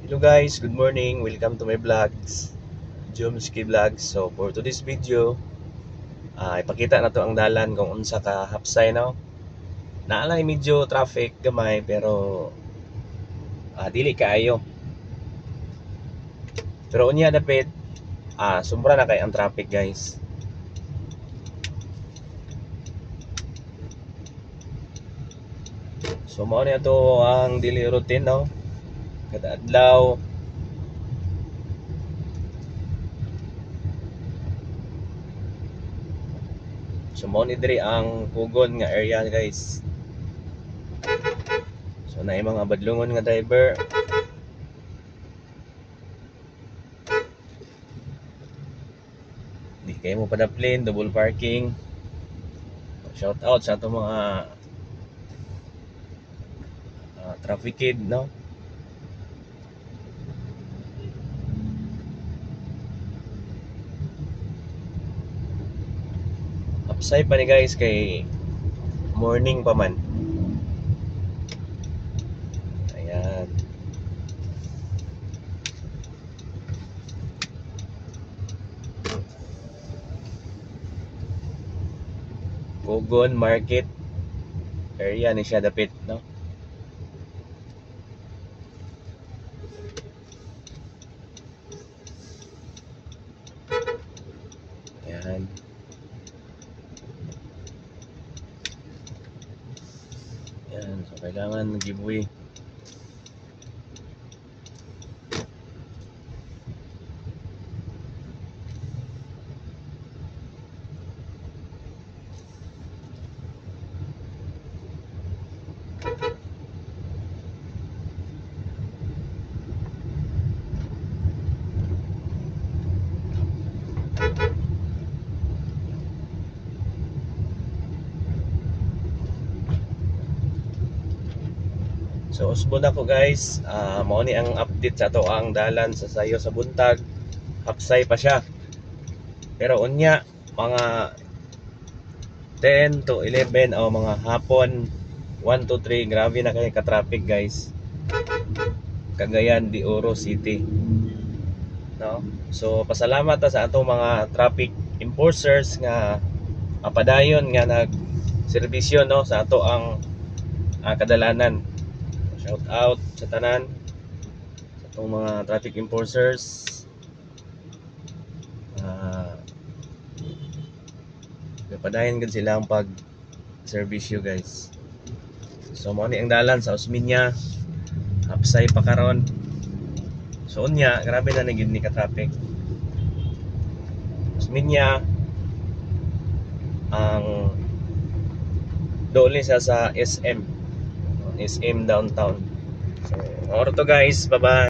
Hello guys, good morning. Welcome to my vlogs, Jomski Vlogs. So for today's video, ipakita na to ang dalan kung unsa ka hapsay no. Naalay medyo traffic gamay pero dili kaayo. Pero unya dapit sobra na kay ang traffic guys. So mao na to ang daily routine no. Kada adlaw so mao ni diri ang Pugon nga area guys. So na mga badlungon nga driver. Di kayo mo padaplin, double parking. Shout out sa atong mga traffic kid no. Upside pa ni guys kay morning pa man. Ayan. Pugon Market area ni siya dapit no. Ayan. Ayan, so kailangan giveaway. So usbon ako guys, mao ni ang update sa ato ang dalan sa sayo sa buntag. Hapsay pa siya. Pero unya mga 10 to 11 o mga hapon 1 to 3 grabe na kay ka-traffic guys. Cagayan de Oro City. No? So pasalamat sa atong mga traffic enforcers nga padayon nga nag-serbisyo no sa ato ang kadalanan. Shout out sa tanan sa itong mga traffic enforcers. Padayon gud sila ang pag-serbisyo guys. So mao ni ang dalan sa Osmeña. Hapsay pa karon. So unya grabe na gid ni ka traffic. Osmeña ang dole sa SM downtown. So, oro to guys, bye bye.